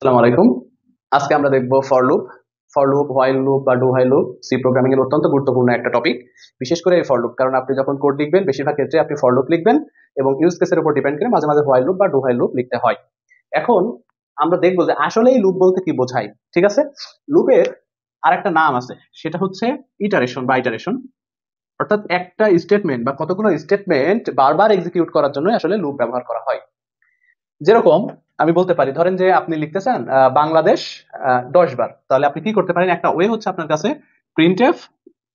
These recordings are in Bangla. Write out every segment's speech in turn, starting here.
আসসালামু আলাইকুম। আজকে আমরা দেখব ফর লুপ, হোয়াইল লুপ বা do while loop C programming এর অত্যন্ত গুরুত্বপূর্ণ একটা টপিক। বিশেষ করে এই ফর লুপ, কারণ আপনি যখন কোড লিখবেন বেশিরভাগ ক্ষেত্রে আপনি ফর লুপ লিখবেন এবং ইউজ কেসের উপর ডিপেন্ড করে মাঝে মাঝে হোয়াইল লুপ বা ডু হোয়াইল লুপ লিখতে হয়। এখন আমরা দেখবো যে আসলে এই লুপ বলতে কি বোঝায়। ঠিক আছে, লুপের আরেকটা নাম আছে, সেটা হচ্ছে ইটারেশন বা ইটারেশন। অর্থাৎ একটা স্টেটমেন্ট বা কতগুলো স্টেটমেন্ট বারবার এক্সিকিউট করার জন্য আসলে লুপ ব্যবহার করা হয়। যেরকম আমি বলতে পারি, ধরেন যে আপনি লিখতেছেন বাংলাদেশ 10 বার, তাহলে আপনি কি করতে পারেন, একটা ওয়ে হচ্ছে আপনার কাছে প্রিন্টএফ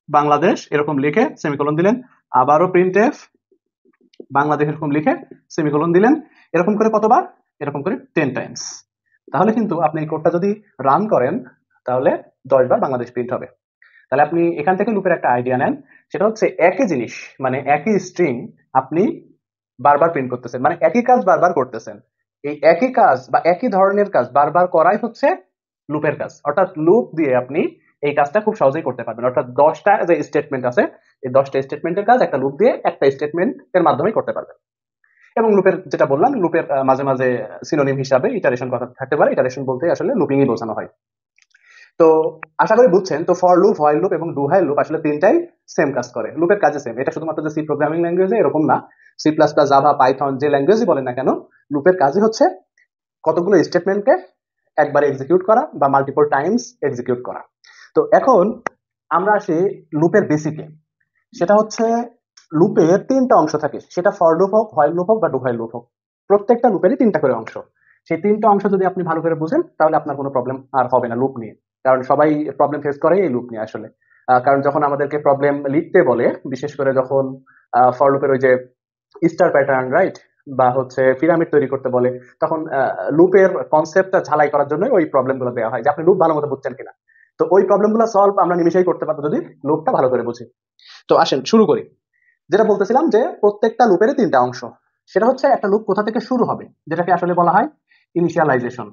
বাংলাদেশ এরকম লিখে সেমিকোলন দিলেন, আবারও প্রিন্টএফ বাংলাদেশ এরকম লিখে সেমিকোলন দিলেন। এরকম করে কতবার? এরকম করে 10 টাইমস। তাহলে কিন্তু আপনি এই কোডটা যদি রান করেন তাহলে 10 বার বাংলাদেশ প্রিন্ট হবে। তাহলে আপনি এখান থেকে লুপের একটা আইডিয়া নেন, সেটা হচ্ছে একই জিনিস মানে একই স্ট্রিং আপনি বারবার প্রিন্ট করতেছেন, মানে একই কাজ বারবার করতেছেন। এই একই কাজ বা একই ধরনের কাজ বারবার করাই হচ্ছে লুপের কাজ। অর্থাৎ লুপ দিয়ে আপনি এই কাজটা খুব সহজেই করতে পারবেন। অর্থাৎ 10টা যে স্টেটমেন্ট আছে, এই 10টা স্টেটমেন্টের কাজ একটা লুপ দিয়ে একটা স্টেটমেন্ট এর মাধ্যমে করতে পারবেন। এবং লুপের যেটা বললাম, লুপের মাঝে মাঝে সিনোনিম হিসাবে ইটারেশন কথা থাকতে পারে। ইটারেশন বলতে আসলে লুপিংই বোঝানো হয়। তো আশা করি বুঝছেন। তো ফর লুপ, হোয়াইল লুপ এবং ডু হোয়াইল লুপ আসলে তিনটাই সেম কাজ করে, লুপের কাজে সেম। এটা শুধুমাত্র যে সি প্রোগ্রামিং ল্যাঙ্গুয়েজে এরকম না, C plus plus, Java, Python যে ল্যাঙ্গুয়েজই বলেন না কেন, লুপের কাজই হচ্ছে কতগুলো স্টেটমেন্টকে একবার এক্সিকিউট করা বা মাল্টিপল টাইমস এক্সিকিউট করা। তো এখন আমরা আসি লুপের বেসিকে। সেটা হচ্ছে লুপের তিনটা অংশ থাকে, সেটা ফর লুপ হোক, হোয়াইল লুপ হোক বা ডু হোয়াইল লুপ হোক। প্রত্যেকটা লুপেরই তিনটা করে অংশ। সেই তিনটা অংশ যদি আপনি ভালো করে বুঝেন তাহলে আপনার কোনো প্রবলেম আর হবে না লুপ নিয়ে। কারণ সবাই প্রবলেম ফেস করে এই লুপ নিয়ে আসলে। কারণ যখন আমাদেরকে প্রবলেম লিখতে বলে, বিশেষ করে যখন ফর লুপের ওই যে স্টার প্যাটার্ন, রাইট, বা হচ্ছে পিরামিড তৈরি করতে বলে, তখন লুপের কনসেপ্টটা ঝালাই করার জন্য ওই প্রবলেম গুলো দেওয়া হয় যে আপনি লুপ ভালো মতো বুঝছেন কিনা। তো ওই প্রবলেম গুলো সলভ আমরা নিমিশেই করতে পারবো যদি লুপটা ভালো করে বুঝি। তো আসেন শুরু করি। যেটা বলতেছিলাম যে প্রত্যেকটা লুপেরই তিনটা অংশ। সেটা হচ্ছে একটা লুপ কোথা থেকে শুরু হবে, যেটাকে আসলে বলা হয় ইনিশিয়ালাইজেশন।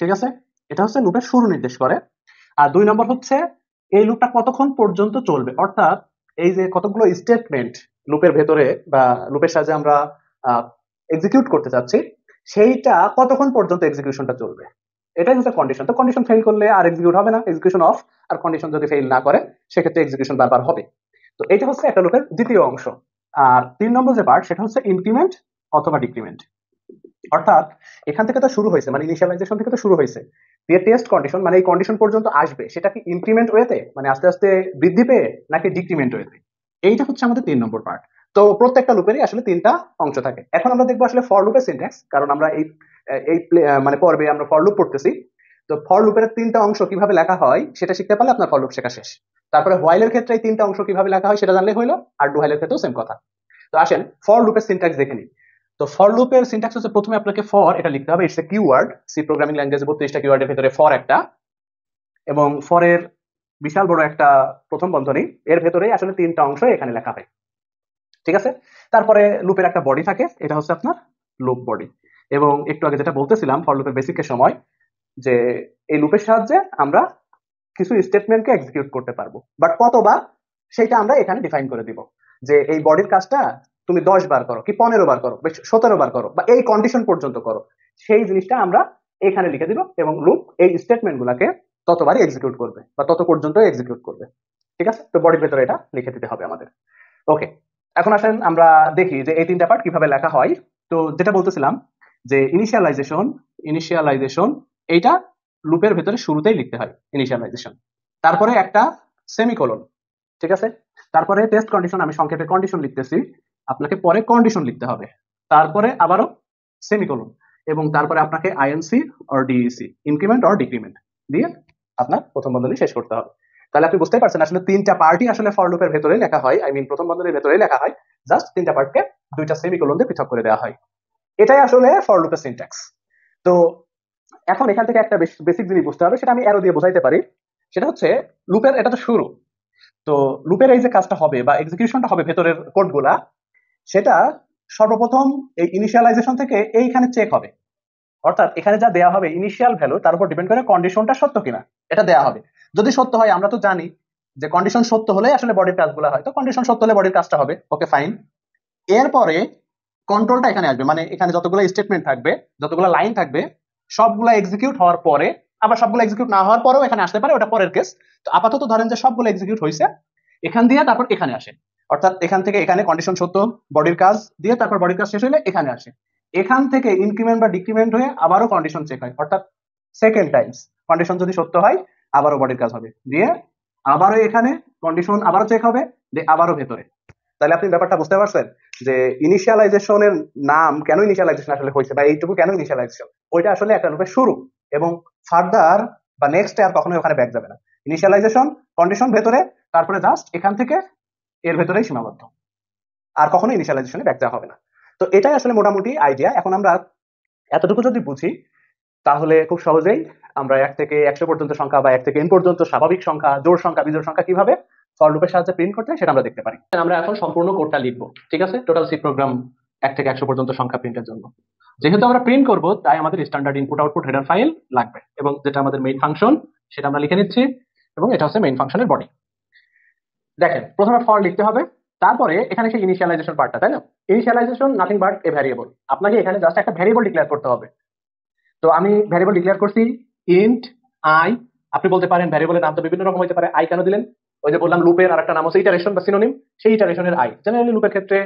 ঠিক আছে, এটা হচ্ছে লুপের শুরু নির্দেশ করে। আর 2 নম্বর হচ্ছে এই লুপটা কতক্ষণ পর্যন্ত চলবে, অর্থাৎ এই যে কতগুলো স্টেটমেন্ট লুপের ভেতরে বা লুপের সাহায্যে আমরা এক্সিকিউট করতে চাচ্ছি, সেইটা কতক্ষণ পর্যন্ত এক্সিকিউশনটা চলবে, এটাই হচ্ছে কন্ডিশন। তো কন্ডিশন ফেল করলে আর এক্সিকিউট হবে না, এক্সিকিউশন অফ। আর কন্ডিশন যদি ফেল না করে সেক্ষেত্রে এক্সিকিউশন বারবার হবে। তো এটা হচ্ছে একটা লুপের দ্বিতীয় অংশ। আর 3 নম্বর যে পার্ট, সেটা হচ্ছে ইনক্রিমেন্ট অথবা ডিক্রিমেন্ট। অর্থাৎ এখান থেকে তো শুরু হয়েছে, মানে ইনিশিয়ালাইজেশন থেকে তো শুরু হয়েছে, দিয়ে টেস্ট কন্ডিশন, মানে এই কন্ডিশন পর্যন্ত আসবে, সেটা কি ইনক্রিমেন্ট ওয়েতে মানে আস্তে আস্তে বৃদ্ধি পেয়ে, নাকি ডিক্রিমেন্ট ওয়েতে। এইটা হচ্ছে আমাদের 3 নম্বর পার্ট। তো প্রত্যেকটা লুপেরই আসলে তিনটা অংশ থাকে। এখন আমরা দেখবো আসলে ফর লুপের সিনট্যাক্স, কারণ আমরা মানে পর্বে আমরা ফর লুপ পড়তেছি। তো ফর লুপের তিনটা অংশ কিভাবে লেখা হয় সেটা শিখতে পারলে আপনার ফর লুপ শেখা শেষ। তারপরে হোয়াইলের ক্ষেত্রে এই তিনটা অংশ কিভাবে লেখা হয় সেটা জানলে হইলো, আর ডু হোয়াইলের ক্ষেত্রেও সেম কথা। তো আসেন ফর লুপের সিনট্যাক্স দেখে নিই। তো ফর লুপের সিনট্যাক্স হচ্ছে, প্রথমে আপনাকে ফর এটা লিখতে হবে, it's a keyword. C programming ল্যাঙ্গুয়েজে 32টা কিওয়ার্ডের ভিতরে ফর একটা, এবং ফরের বিশাল বড় একটা প্রথম বন্ধনী, এর ভেতরেই আসলে তিনটা অংশ এখানে লেখা হয়। ঠিক আছে, তারপরে লুপের একটা বডি থাকে, এটা হচ্ছে আপনার লুপ বডি। এবং একটু আগে যেটা বলতেছিলাম ফর লুপের বেসিকের সময়, যে এই লুপের সাহায্যে আমরা কিছু স্টেটমেন্টকে এক্সিকিউট করতে পারবো, বাট কতবার সেটা আমরা এখানে ডিফাইন করে দিব। যে এই বডির কাজটা তুমি 10 বার করো, কি 15 বার করো, 17 বার করো, বা এই কন্ডিশন পর্যন্ত করো, সেই জিনিসটা আমরা এখানে লিখে দিব। এবং লুপ এই স্টেটমেন্ট গুলাকে ততবারই এক্সিকিউট করবে বা তত পর্যন্ত এক্সিকিউট করবে। ঠিক আছে, তো বডির ভেতরে এটা লিখে দিতে হবে আমাদের। ওকে, এখন আসেন আমরা দেখি যে এই তিনটা পার্ট কিভাবে লেখা হয়। তো যেটা বলতেছিলাম যে ইনিশিয়ালাইজেশন এইটা লুপের ভেতরে শুরুতেই লিখতে হয়, ইনিশিয়ালাইজেশন। তারপরে একটা সেমিকোলন। ঠিক আছে, তারপরে টেস্ট কন্ডিশন, আমি সংক্ষেপে কন্ডিশন লিখতেছি, আপনাকে পরে কন্ডিশন লিখতে হবে। তারপরে আবারও সেমিকোলন, এবং তারপরে আপনাকে INC or Dec, increment or decrement দিয়ে আপনার প্রথম বন্ধনী শেষ করতে হবে। তাহলে আপনি বুঝতেই পারছেন আসলে তিনটা পার্টই আসলে ফর লুপের ভেতরে লেখা হয়, আই মিন প্রথম বন্ধনীর ভেতরে লেখা হয়। জাস্ট তিনটা পার্টকে দুইটা সেমিকোলন দিয়ে পৃথক করে দেওয়া হয়। এটাই আসলে ফর লুপের সিনট্যাক্স। তো এখন এখান থেকে একটা বেসিক জিনিস বুঝতে হবে, সেটা আমি অ্যারো দিয়ে বোঝাইতে পারি। সেটা হচ্ছে লুপের এটা তো শুরু। তো লুপের এই যে কাজটা হবে বা এক্সিকিউশনটা হবে ভেতরের কোডগুলা, সেটা সর্বপ্রথম এই ইনিশিয়ালাইজেশন থেকে এইখানে চেক হবে। অর্থাৎ এখানে যা দেওয়া হবে ইনিশিয়াল ভ্যালু, তার উপর ডিপেন্ড করে কন্ডিশনটা সত্য কিনা এটা দেওয়া হবে। যদি সত্য হয়, আমরা তো জানি যে কন্ডিশন সত্য হলে আসলে বডির কাজগুলো হয়, তো কন্ডিশন সত্য হলে বডির কাজটা হবে, ওকে ফাইন। এরপরে কন্ট্রোলটা এখানে আসবে, মানে এখানে যতগুলো স্টেটমেন্ট থাকবে, যতগুলো লাইন থাকবে, সবগুলো এক্সিকিউট হওয়ার পরে, আবার সবগুলো এক্সিকিউট না হওয়ার পরেও এখানে আসতে পারে, ওটা পরের কেস। তো আপাতত ধরেন যে সবগুলো এক্সিকিউট হয়েছে, এখান দিয়ে তারপর এখানে আসে, অর্থাৎ এখান থেকে এখানে কন্ডিশন সত্য বডির কাজ দিয়ে তারপর বডির কাজ শেষ হলে এখানে আসে, এখান থেকে ইনক্রিমেন্ট বা ডিক্রিমেন্ট হয়ে আবারও কন্ডিশন চেক হয়, অর্থাৎ সেকেন্ড টাইমস কন্ডিশন যদি সত্য হয় আবারও বডির কাজ হবে, দিয়ে আবারও এখানে কন্ডিশন আবারও চেক হবে, দিয়ে আবারও ভেতরে। তাহলে আপনি ব্যাপারটা বুঝতে পারছেন যে ইনিশিয়ালাইজেশনের নাম কেন ইনিশিয়ালাইজেশন আসলে হয়েছে, বা এইটুকু কেন ইনিশিয়ালাইজেশন, ওইটা আসলে একটা লুপের শুরু, এবং ফার্দার বা নেক্সট আর কখনোই ওখানে ব্যাক যাবে না। ইনিশিয়ালাইজেশন কন্ডিশন ভেতরে, তারপরে জাস্ট এখান থেকে এর ভেতরেই সীমাবদ্ধ, আর কখনো ইনিশিয়ালাইজেশনে ব্যাক যাওয়া হবে না। তো এটাই আসলে মোটামুটি আইডিয়া। এখন আমরা এতটুকু যদি বুঝি তাহলে খুব সহজেই আমরা 1 থেকে 100 পর্যন্ত সংখ্যা বা 1 থেকে n পর্যন্ত স্বাভাবিক সংখ্যা, জোড় সংখ্যা, বিজোড় সংখ্যা কিভাবে ফর লুপের সাহায্যে প্রিন্ট করতে হয় সেটা আমরা দেখতে পারি। আমরা এখন সম্পূর্ণ কোডটা লিখবো, ঠিক আছে, টোটাল সি প্রোগ্রাম 1 থেকে 100 পর্যন্ত সংখ্যা প্রিন্টের জন্য। যেহেতু আমরা প্রিন্ট করব তাই আমাদের standard input output header file লাগবে, এবং যেটা আমাদের মেইন ফাংশন সেটা আমরা লিখে নিচ্ছি, এবং এটা হচ্ছে মেইন ফাংশনের বডি। দেখেন প্রথমে ফর লিখতে হবে, তারপরে এখানে সেই ইনিশিয়ালাইজেশন পার্টটা, তাই না? Initialisation nothing but a variable, আপনাকে এখানে জাস্ট একটা ভ্যারিয়েবল ডিক্লেয়ার করতে হবে। তো আমি ভ্যারিয়েবল ডিক্লেয়ার করছি ইন্ট আই। আপনি বলতে পারেন ভ্যারিয়েবলের নাম তো বিভিন্ন রকম হতে পারে, আই কেন দিলেন? ওই যে বললাম লুপের আর একটা নাম হচ্ছে ইটারেশন বা সিনোনিম, সেই ইটারেশনের আই। জেনারেলি লুপের ক্ষেত্রে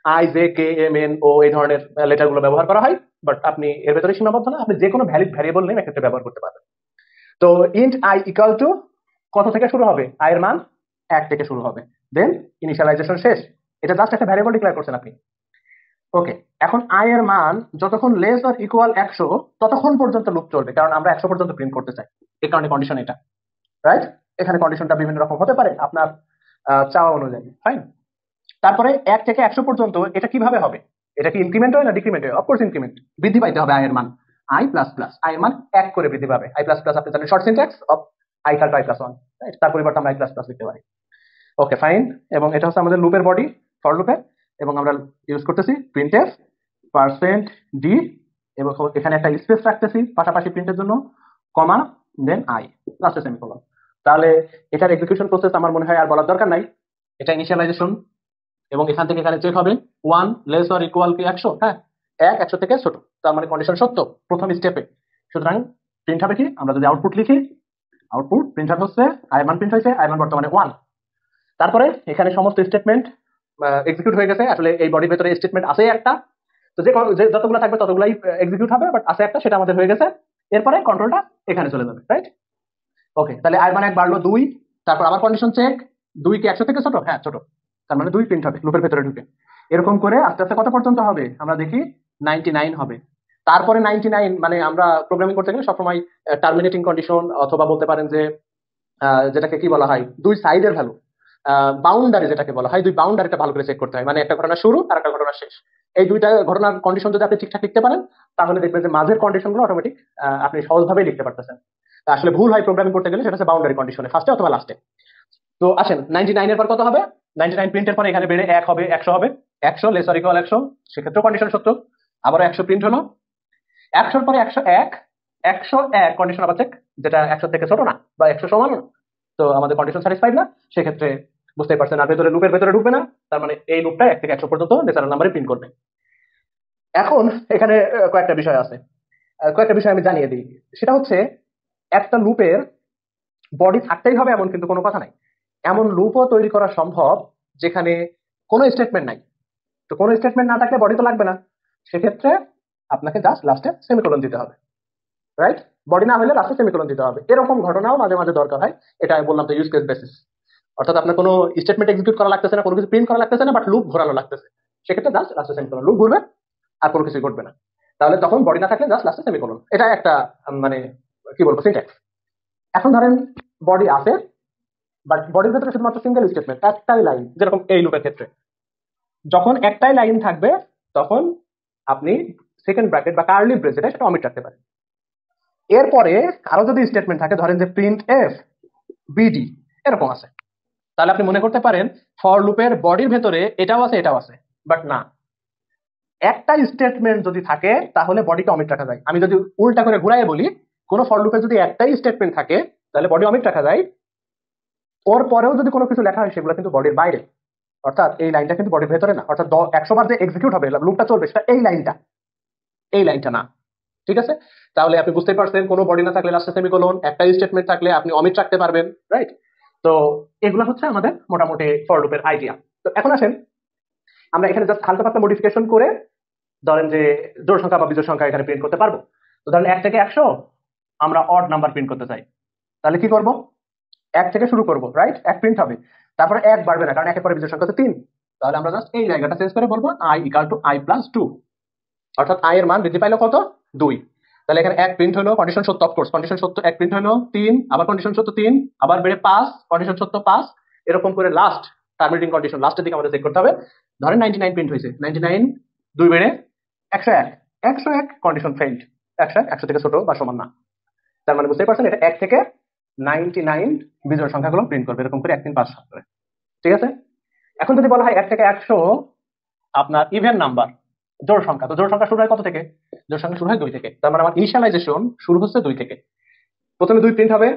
I, J, K, M, N, ও এই ধরনের লেটার গুলো ব্যবহার করা হয়, বাট আপনি এর ভেতরে সীমাবদ্ধ না, আপনি যে কোনো ভ্যালিড ভ্যারিয়েবল নেম এক্ষেত্রে ব্যবহার করতে পারবেন। তো ইন্ট আই ইকুয়াল টু কত থেকে শুরু হবে? আই এর মান 1 থেকে শুরু হবে, দেন ইনিশিয়ালাইজেশন শেষ। এটা জাস্ট একটা ভ্যারিয়েবল ডিক্লেয়ার করছেন আপনি। ওকে, এখন আই এর মান যতক্ষণ লেস অর ইকুয়াল 100 ততক্ষণ পর্যন্ত লুপ চলবে, কারণ আমরা 100 পর্যন্ত প্রিন্ট করতে চাই, এই কারণে কন্ডিশন এটা, রাইট? এখানে কন্ডিশনটা বিভিন্ন রকম হতে পারে আপনার চাওয়া অনুযায়ী, ফাইন। তারপরে 1 থেকে 100 পর্যন্ত এটা কিভাবে হবে? এটা কি ইনক্রিমেন্ট হয় না ডিক্রিমেন্ট হয়? অফকোর্স ইনক্রিমেন্ট, বৃদ্ধি পাইতে হবে আই এর মান। আই প্লাস প্লাস, আই এর মান 1 করে বৃদ্ধি পাবে। আই প্লাস প্লাস আপনি জানেন শর্ট সিনট্যাক্স অফ আই কাল টু আই প্লাস 1, রাইট? তার পরিবর্তে আমরা আই প্লাস প্লাস লিখতে পারি। ওকে ফাইন, এবং এটা হচ্ছে আমাদের লুপের বডি, ফর লুপের, এবং আমরা ইউজ করতেছি প্রিন্টএফ %d, এবং এখানে একটা স্পেস রাখতেছি পাশাপাশি প্রিন্টের জন্য, কমা, দেন আই, লাস্টে সেমিকোলন। তাহলে এটার এক্সিকিউশন প্রসেস আমার মনে হয় আর বলার দরকার নাই। এটা ইনিশিয়ালাইজেশন, এবং এখান থেকে এখানে চেক হবে 1 লেস অর ইকুয়াল কি 100, হ্যাঁ 1 100 থেকে ছোট, তার মানে কন্ডিশন সত্য প্রথম স্টেপে। সুতরাং প্রিন্ট হবে কি, আমরা যদি আউটপুট লিখি, আউটপুট প্রিন্ট হচ্ছে আই মান প্রিন্ট হয়েছে, আই মান বর্তমানে 1। তারপরে এখানে সমস্ত স্টেটমেন্ট এক্সিকিউট হয়ে গেছে। আসলে এই বডির ভেতরে স্টেটমেন্ট আছে একটা, তো যে যতগুলো থাকবে ততগুলাই এক্সিকিউট হবে, বাট আছে একটা, সেটা আমাদের হয়ে গেছে। এরপরে কন্ট্রোলটা এখানে চলে যাবে, রাইট? ওকে, তাহলে আই মান 1 বাড়লো 2, তারপর আবার কন্ডিশন চেক, 2 কি 100 থেকে ছোট? হ্যাঁ ছোট, তার মানে 2 প্রিন্ট হবে লুপের ভেতরে ঢুকে। এরকম করে আস্তে আস্তে কত পর্যন্ত হবে আমরা দেখি, 99 হবে। তারপরে 99 মানে আমরা প্রোগ্রামিং করতে গেলে সবসময় টার্মিনেটিং কন্ডিশন, অথবা বলতে পারেন যে যেটাকে কি বলা হয়, দুই সাইডের ভ্যালু, বাউন্ডারি যেটাকে বলা হয়, দুই বাউন্ডারিটা ভালো করে চেক করতে হয়, মানে একটা ঘটনা শুরু আর একটা ঘটনা শেষ। এই দুইটা ঘটনার কন্ডিশন যদি আপনি ঠিকঠাক লিখতে পারেন তাহলে দেখবেন যে মাঝের কন্ডিশনগুলো অটোমেটিক আপনি সহজভাবে লিখতে পারতেছেন। আসলে ভুল হয় প্রোগ্রামিং করতে গেলে, সেটা হচ্ছে বাউন্ডারি কন্ডিশনে, ফার্স্টে অথবা লাস্টে। তো আসেন 99 এর পর কত হবে? 99 প্রিন্টের পরে এখানে বেড়ে 1 হবে, 100 হবে, 100 লেস অর ইকুয়াল 100, সেক্ষেত্রে কন্ডিশন সত্য। আবার 100 প্রিন্ট হলো, 100 পরে 101, 101 কন্ডিশন আবার চেক, যেটা 100 থেকে ছোট না বা 100 সমান, তো আমাদের কন্ডিশন স্যাটিসফাইড না, সেক্ষেত্রে বুঝতেই পারছেন আর ভেতরে লুপের ভেতরে ঢুকবে না, তার মানে এই লুপটা 1 থেকে 100 পর্যন্ত ন্যাচারাল নাম্বারে প্রিন্ট করবে। এখন এখানে কয়েকটা বিষয় আছে, কয়েকটা বিষয় আমি জানিয়ে দিই। সেটা হচ্ছে একটা লুপের বডি থাকতেই হবে এমন কিন্তু কোনো কথা নাই। এমন লুপও তৈরি করা সম্ভব যেখানে কোনো স্টেটমেন্ট নাই। তো কোনো স্টেটমেন্ট না থাকলে বডি তো লাগবে না, সেক্ষেত্রে আপনাকে জাস্ট লাস্টে সেমিকোলন দিতে হবে, রাইট? বডি না হলে লাস্টে সেমিকোলন দিতে হবে। এরকম ঘটনাও মাঝে মাঝে দরকার হয়, এটা বললাম তো ইউজ কেস বেসিস। অর্থাৎ আপনার কোনো স্টেটমেন্ট এক্সিকিউট করা লাগতেছে না, কোনো কিছু প্রিন্ট করা লাগতেছে না, বাট লুপ ঘোরানো লাগতেছে, সেক্ষেত্রে জাস্ট লাস্টে সেমিকোলন, লুপ ঘুরবে আর কোনো কিছু ঘটবে না, তাহলে তখন বডি না থাকলে জাস্ট লাস্টে সেমিকোলন। এটা একটা মানে কি বলবো সিনট্যাক্স। এখন ধরেন বডি আছে, বাট বডির ভেতরে শুধুমাত্র সিঙ্গেল স্টেটমেন্ট, একটাই লাইন, যেরকম এই লুপের ক্ষেত্রে যখন একটাই লাইন থাকবে তখন আপনি সেকেন্ড ব্র্যাকেট বা কার্লি ব্রেস যেটা, সেটা অমিট রাখতে পারেন। এরপরে আরো যদি স্টেটমেন্ট থাকে, ধরেন যে প্রিন্ট এফ বিডি এরকম আছে, তাহলে আপনি মনে করতে পারেন ফর লুপের বডির ভেতরে এটাও আছে এটাও আছে, বাট না, একটা স্টেটমেন্ট যদি থাকে তাহলে বডিকে অমিট রাখা যায়। আমি যদি উল্টা করে ঘুরাই বলি, কোন ফর লুপে যদি একটাই স্টেটমেন্ট থাকে তাহলে বডি অমিট রাখা যায়, ওর পরেও যদি কোনো কিছু লেখা হয় সেগুলো কিন্তু বডির বাইরে, অর্থাৎ এই লাইনটা কিন্তু বডির ভেতরে না। অর্থাৎ 100 বার যে এক্সিকিউট হবে, লুপটা চলবে, সেটা এই লাইনটা না, ঠিক আছে? তাহলে আপনি বুঝতে পারছেন কোনো বডি না থাকলে লাস্টে সেমিকোলন, একটা স্টেটমেন্ট থাকলে আপনি অমিট রাখতে পারবেন, রাইট? তো এগুলো হচ্ছে আমাদের মোটামুটি ফর লুপের আইডিয়া। তো এখন আসেন আমরা এখানে জাস্ট হালকা পাতলা মডিফিকেশন করে ধরেন যে জোড় সংখ্যা বা বিজোড় সংখ্যা এখানে প্রিন্ট করতে পারবো। তো ধরেন 1 থেকে 100 আমরা অড নাম্বার প্রিন্ট করতে চাই, তাহলে কি করব? 1 থেকে শুরু করব, রাইট? 1 প্রিন্ট হবে, তারপরে 1 বাড়বে না কারণ 1 এর পরে বিজোড় সংখ্যা তো 3। তাহলে আমরা জাস্ট এই জায়গাটা চেঞ্জ করে বলবো i = i + 2, অর্থাৎ i এর মান বৃদ্ধি পাইলো কত? 2। তাহলে এখানে 1 প্রিন্ট হলো, কন্ডিশন সত্য, অফ কোর্স কন্ডিশন সত্য, 1 প্রিন্ট হলো, 3 আবার কন্ডিশন সত্য 3 আবার বেড়ে 5 কন্ডিশন সত্য 5, এরকম করে লাস্ট টার্মিনেটিং কন্ডিশন লাস্টের দিকে আমাদের চেক করতে হবে। ধরেন 99 প্রিন্ট হয়েছে, 99 2 বেড়ে 101, 101 কন্ডিশন ফেইল্ড, 101 100 থেকে ছোট বা সমান না। তার মানে বুঝতেই পারছেন এটা 1 থেকে 99 বিজোড় সংখ্যাগুলো প্রিন্ট করবে এরকম করে 1 3 5 7 করে, ঠিক আছে? এখন যদি বলা হয় 1 থেকে 100 আপনার ইভেন নাম্বার জোড় সংখ্যা, তো জোড় সংখ্যা শুরু হয় কত থেকে? জোড় সংখ্যা শুরু হয় 2 থেকে। তার মানে আমার ইনিশিয়ালাইজেশন শুরু হচ্ছে 2 থেকে। প্রথমে 2 প্রিন্ট হবে,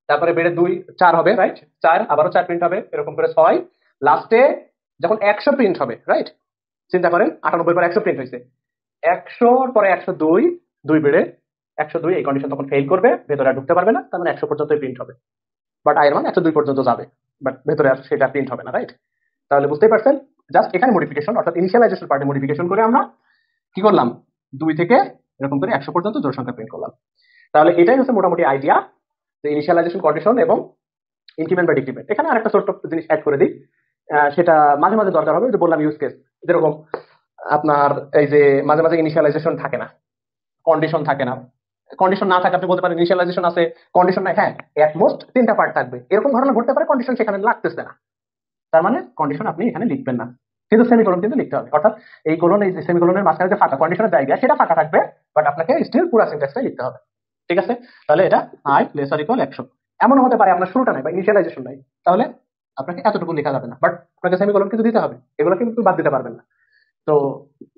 তারপরে বেড়ে 2 4 হবে, রাইট? 4 আবারও 4 প্রিন্ট হবে, এরকম করে 6, লাস্টে যখন 100 প্রিন্ট হবে, রাইট? চিন্তা করেন 98 পর 100 প্রিন্ট হয়েছে, 100 পরে 102 2 বেড়ে 102, এই কন্ডিশন তখন ফেল করবে, ভেতরে আর ঢুকতে পারবে না, তার মানে 100 পর্যন্তই প্রিন্ট হবে। বাট আই এর মান 102 পর্যন্ত যাবে, বাট ভেতরে আর সেটা প্রিন্ট হবে না, রাইট? তাহলে বুঝতেই পারছেন জাস্ট এখানে মডিফিকেশন, অর্থাৎ ইনিশিয়ালাইজেশন পার্টে মডিফিকেশন করে আমরা কি করলাম? 2 থেকে এরকম করে 100 পর্যন্ত জোড় সংখ্যা প্রিন্ট করলাম। তাহলে এটাই হচ্ছে মোটামুটি আইডিয়া যে ইনিশিয়ালাইজেশন কন্ডিশন এবং ইনক্রিমেন্ট বা ডিক্রিমেন্ট। এখানে আরেকটা ছোট্ট জিনিস অ্যাড করে দিই, সেটা মাঝে মাঝে দরকার হবে, যে বললাম ইউজ কেস, যেরকম আপনার এই যে মাঝে মাঝে ইনিশিয়ালাইজেশন থাকে না, কন্ডিশন থাকে না, কন্ডিশন না থাকে আপনি বলতে পারেন ইনিশিয়ালাইজেশন আছে কন্ডিশন নাই, হ্যাঁ এট মোস্ট 3টা পার্ট থাকবে, এরকম ঘটনা ঘটতে পারে কন্ডিশন সেখানে লাগতেছে না, তার মানে কন্ডিশন আপনি এখানে লিখবেন না, কিন্তু সেমিকোলন কিন্তু লিখতে হবে, অর্থাৎ এই কোলন এই সেমিকোলনের মাঝখানে যে ফাঁকা কন্ডিশনের জায়গা সেটা ফাঁকা থাকবে, বাট আপনাকে স্টিল পুরো সিনট্যাক্সটাই লিখতে হবে, ঠিক আছে? তাহলে এটা i > 100, এমন হতে পারে আপনার শুরুটা নাই বা ইনিশিয়ালাইজেশন নাই, তাহলে আপনাকে এতটুকু লেখা যাবে না, বাট আপনাকে সেমিকোলন কিন্তু দিতে হবে, এগুলো কিন্তু বাদ দিতে পারবেন না, তো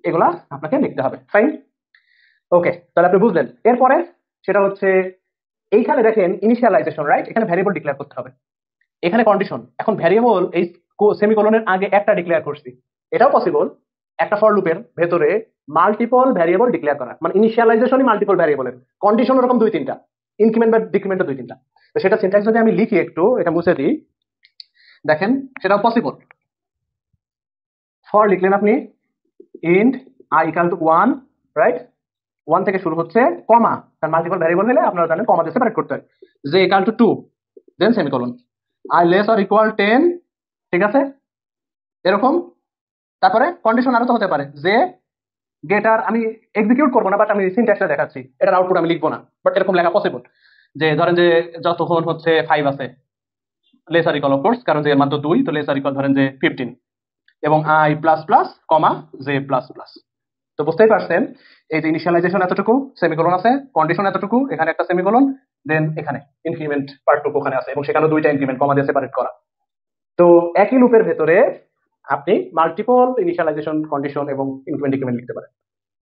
এগুলা আপনাকে লিখতে হবে, ফাইন। ওকে, তাহলে আপনি বুঝলেন। এরপরে সেটা হচ্ছে এইখানে দেখেন ইনিশিয়ালাইজেশন, রাইট? এখানে ভ্যারিয়েবল ডিক্লেয়ার করতে হবে, এখানে কন্ডিশন, এখন ভ্যারিয়েবল এই সেমিকোলনের আগে একটা ডিক্লেয়ার করছি, এটাও পসিবল একটা ফর লুপের ভেতরে মাল্টিপল ভ্যারিয়েবল ডিক্লেয়ার করা, মানে ইনিশিয়ালাইজেশনই মাল্টিপল ভ্যারিয়েবলের, কন্ডিশন ওরকম 2 3টা, ইনক্রিমেন্ট বা ডিক্রিমেন্ট 2 3টা। তো সেটা সিনট্যাক্স যদি আমি লিখি একটু, এটা মুছে দিই, দেখেন সেটাও পসিবল। ফর লিখলেন আপনি ইন্ট i = 1, রাইট? 1 থেকে শুরু হচ্ছে, কমা, কারণ মাল্টিপল ভ্যারিয়েবল হলে আপনারা জানেন কমা দিয়ে সেপারেট করতে হয়, যে = 2 দেন সেমিকোলন, i <= 10, ঠিক আছে? এরকম। তারপরে কন্ডিশন আরো তো হতে পারে যে গেটার আমি এক্সিকিউট করবো না, বাট আমি সিনট্যাক্সটা দেখাচ্ছি, এটার আউটপুট আমি লিখবো না, বাট এরকম লেখা পসিবল, যে ধরেন যে যতক্ষণ হচ্ছে 5 আছে <= অফ কোর্স, কারণ যে এর মান তো 2, তো <= ধরেন যে 15 এবং i++ কমা j++। তো বুঝতেই পারছেন এই যে ইনিশিয়ালাইজেশন এতটুকু, সেমিকোলন আছে, কন্ডিশন এতটুকু, এখানে একটা সেমিকোলন, দেন এখানে ইনক্রিমেন্ট পার্টটুকু ওখানে আছে, এবং সেখানে 2টা ইনক্রিমেন্ট কমা দিয়ে সেপারেট করা। তো একই লুপের ভেতরে আপনি মাল্টিপল ইনিশিয়ালাইজেশন, কন্ডিশন এবং ইনক্রিমেন্ট ডিক্রিমেন্ট লিখতে পারেন।